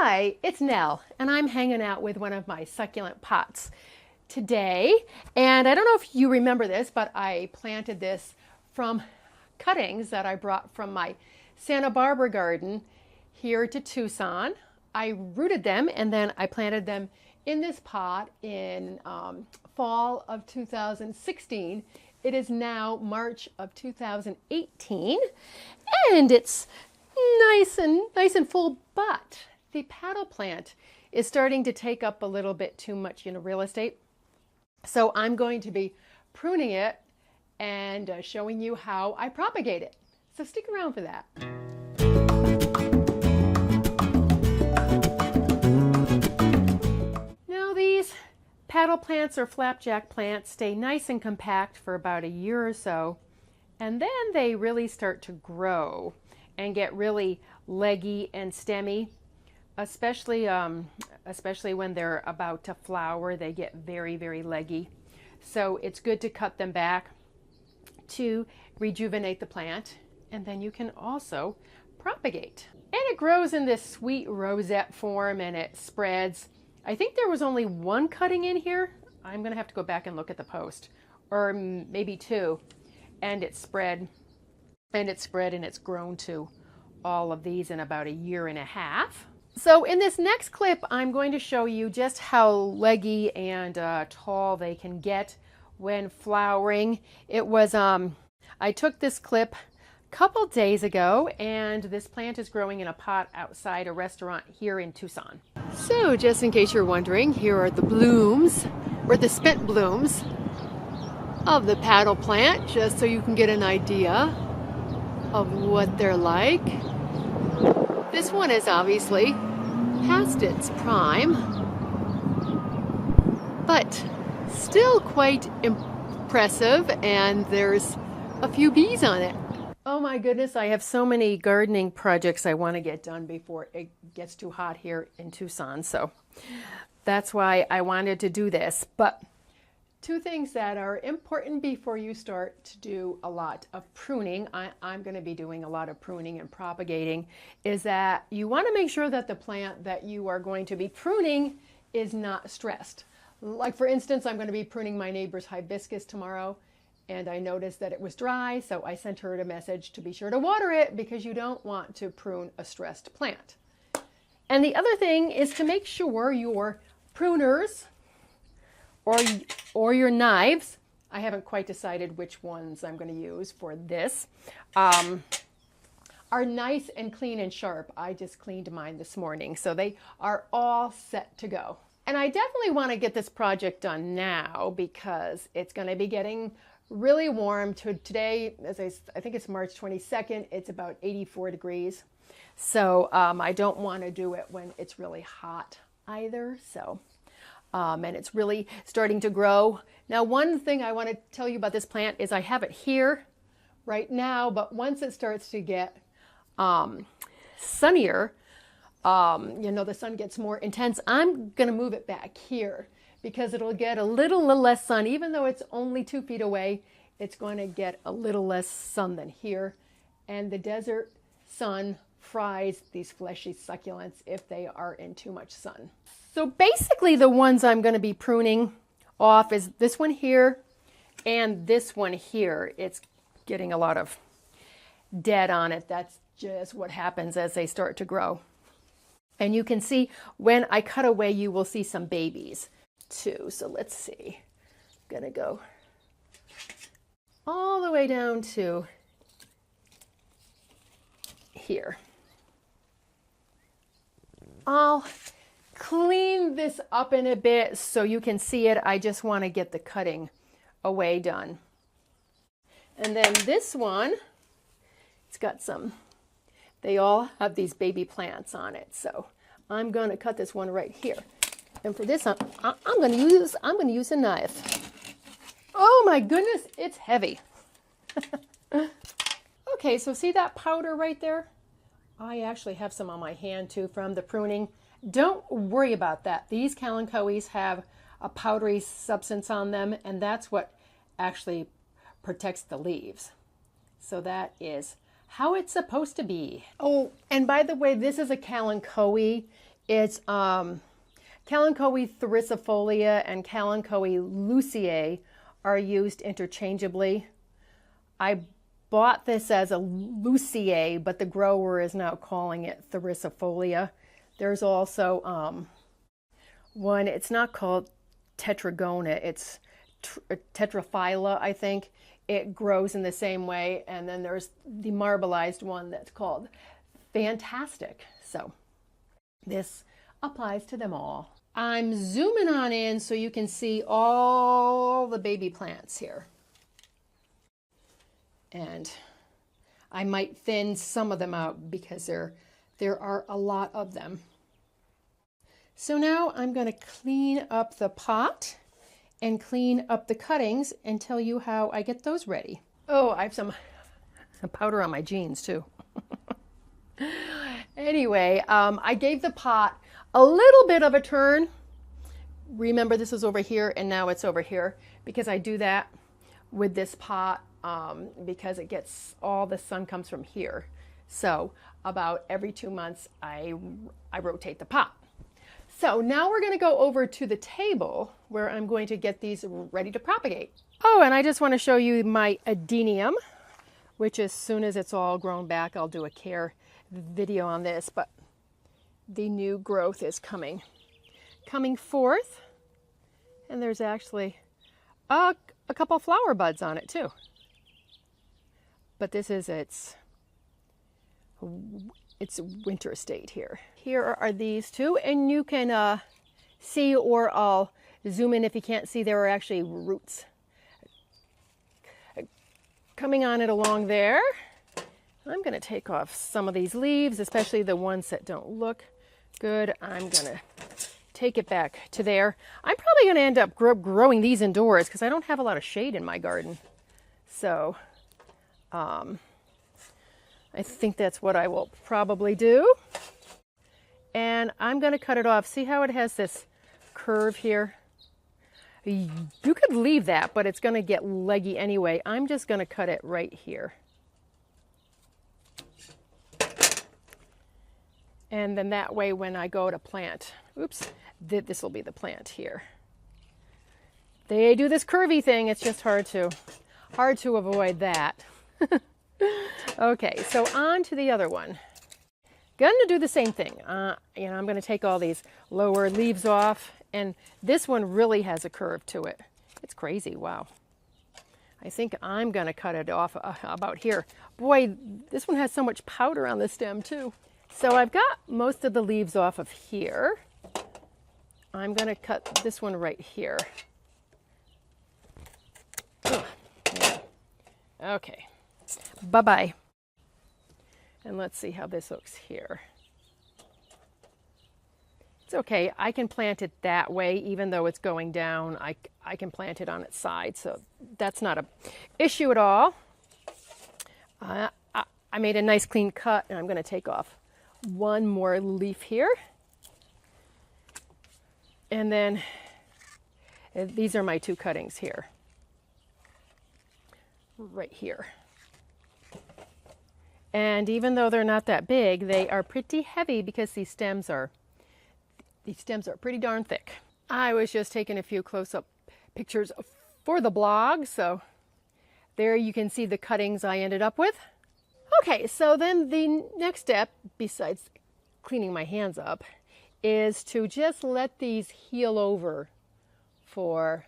Hi, it's Nell, and I'm hanging out with one of my succulent pots today. And I don't know if you remember this, but I planted this from cuttings that I brought from my Santa Barbara garden here to Tucson. I rooted them and then I planted them in this pot in fall of 2016. It is now March of 2018, and it's nice and full, but the paddle plant is starting to take up a little bit too much, real estate. So I'm going to be pruning it and showing you how I propagate it. So stick around for that. Now these paddle plants or flapjack plants stay nice and compact for about a year or so, and then they really start to grow and get really leggy and stemmy, especially when they're about to flower. They get very, very leggy. So it's good to cut them back to rejuvenate the plant, and then you can also propagate. And it grows in this sweet rosette form and it spreads. I think there was only one cutting in here. I'm gonna have to go back and look at the post, or maybe two, and it spread. And it's grown to all of these in about a year and a half. So in this next clip, I'm going to show you just how leggy and tall they can get when flowering. It was, I took this clip a couple days ago, and this plant is growing in a pot outside a restaurant here in Tucson. So just in case you're wondering, here are the blooms, or the spent blooms of the paddle plant, just so you can get an idea of what they're like. This one is obviously past its prime, but still quite impressive, and there's a few bees on it. Oh my goodness, I have so many gardening projects I want to get done before it gets too hot here in Tucson, so that's why I wanted to do this. But two things that are important before you start to do a lot of pruning, I'm going to be doing a lot of pruning and propagating, is that you want to make sure that the plant that you are going to be pruning is not stressed. Like for instance, I'm going to be pruning my neighbor's hibiscus tomorrow, and I noticed that it was dry, so I sent her a message to be sure to water it, because you don't want to prune a stressed plant. And the other thing is to make sure your pruners or your knives, I haven't quite decided which ones I'm going to use for this, are nice and clean and sharp. I just cleaned mine this morning, so they are all set to go. And I definitely want to get this project done now, because it's going to be getting really warm. Today, I think it's March 22nd, it's about 84 degrees. So I don't want to do it when it's really hot either. So. And it's really starting to grow. Now, one thing I want to tell you about this plant is I have it here right now, but once it starts to get sunnier, the sun gets more intense, I'm going to move it back here, because it'll get a little less sun. Even though it's only 2 feet away, it's going to get a little less sun than here. And the desert sun fries these fleshy succulents if they are in too much sun. So basically the ones I'm going to be pruning off is this one here and this one here. It's getting a lot of dead on it. That's just what happens as they start to grow. And you can see when I cut away, you will see some babies too. So let's see. I'm going to go all the way down to here. I'll clean this up in a bit so you can see it. I just want to get the cutting away done. And then this one, it's got they all have these baby plants on it. So I'm going to cut this one right here. And for this, I'm going to use a knife. Oh my goodness, it's heavy. Okay, so see that powder right there? I actually have some on my hand too from the pruning. Don't worry about that. These Kalanchoes have a powdery substance on them, and that's what actually protects the leaves. So that is how it's supposed to be. Oh, and by the way, this is a Kalanchoe. It's Kalanchoe Thyrisifolia and Kalanchoe luciae are used interchangeably. I bought this as a luciae, but the grower is now calling it Thyrisifolia. There's also one, it's not called tetragona, it's tetraphylla, I think. It grows in the same way. And then there's the marbleized one that's called fantastica. So this applies to them all. I'm zooming on in so you can see all the baby plants here. And I might thin some of them out because there are a lot of them. So now I'm going to clean up the pot and clean up the cuttings and tell you how I get those ready. Oh, I have some powder on my jeans too. Anyway, I gave the pot a little bit of a turn. Remember, this is over here and now it's over here because I do that with this pot because it gets, all the sun comes from here. So about every 2 months, I rotate the pot. So now we're going to go over to the table where I'm going to get these ready to propagate. Oh, and I just want to show you my adenium, which as soon as it's all grown back, I'll do a care video on this, but the new growth is coming forth. And there's actually a couple flower buds on it too. But this is its winter state here. Here are these two, and you can see, or I'll zoom in if you can't see, there are actually roots coming on it along there. I'm going to take off some of these leaves, especially the ones that don't look good. I'm going to take it back to there. I'm probably going to end up growing these indoors because I don't have a lot of shade in my garden. So I think that's what I will probably do. And I'm going to cut it off. See how it has this curve here? You could leave that, but it's going to get leggy anyway. I'm just going to cut it right here. And then that way when I go to plant, oops, this will be the plant here. They do this curvy thing. It's just hard to avoid that. Okay, so on to the other one. Gonna do the same thing. I'm gonna take all these lower leaves off, and this one really has a curve to it. It's crazy, wow. I think I'm gonna cut it off about here. Boy, this one has so much powder on the stem too. So I've got most of the leaves off of here. I'm gonna cut this one right here. Ugh, yeah. Okay, bye-bye. And let's see how this looks here. It's okay, I can plant it that way, even though it's going down, I can plant it on its side, so that's not an issue at all. I made a nice clean cut, and I'm gonna take off one more leaf here. And then these are my two cuttings here, right here. And even though they're not that big, they are pretty heavy because these stems are pretty darn thick. I was just taking a few close-up pictures for the blog, so there you can see the cuttings I ended up with. Okay, so then the next step, besides cleaning my hands up, is to just let these heal over for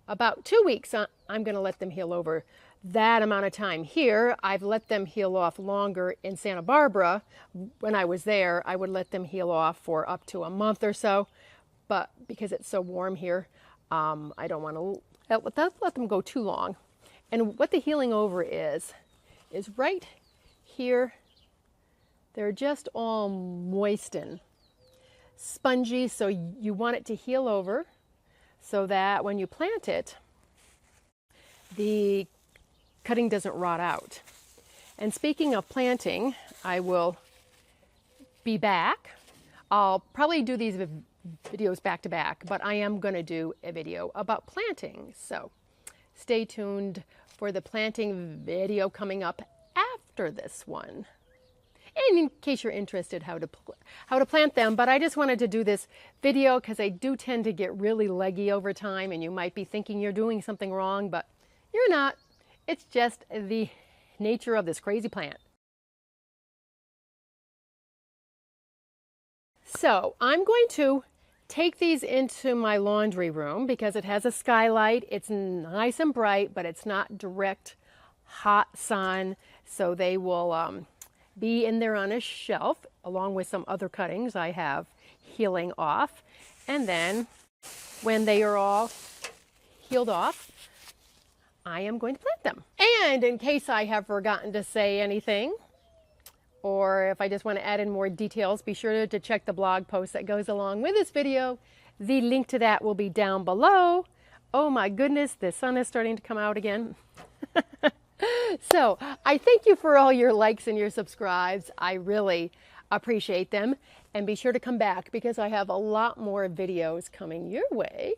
about 2 weeks. I'm going to let them heal over that amount of time. Here, I've let them heal off longer. In Santa Barbara, when I was there, I would let them heal off for up to a month or so. But because it's so warm here, I don't want to let them go too long. And what the healing over is right here. They're just all moist and spongy, so you want it to heal over so that when you plant it, the cutting doesn't rot out. And speaking of planting, I will be back. I'll probably do these videos back to back, but I am going to do a video about planting. So stay tuned for the planting video coming up after this one. and in case you're interested how to plant them. But I just wanted to do this video because they do tend to get really leggy over time, and you might be thinking you're doing something wrong, but you're not. It's just the nature of this crazy plant. So I'm going to take these into my laundry room because it has a skylight. It's nice and bright, but it's not direct hot sun. So they will be in there on a shelf along with some other cuttings I have healing off. And then when they are all healed off, I am going to plant them. And in case I have forgotten to say anything, or if I just want to add in more details, be sure to check the blog post that goes along with this video. The link to that will be down below. Oh my goodness, the sun is starting to come out again. So I thank you for all your likes and your subscribes. I really appreciate them. And be sure to come back because I have a lot more videos coming your way.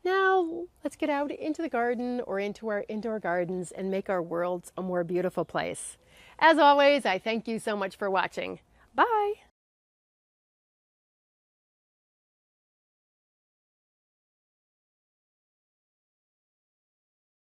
Now let's get out into the garden or into our indoor gardens and make our worlds a more beautiful place. As always, I thank you so much for watching. Bye.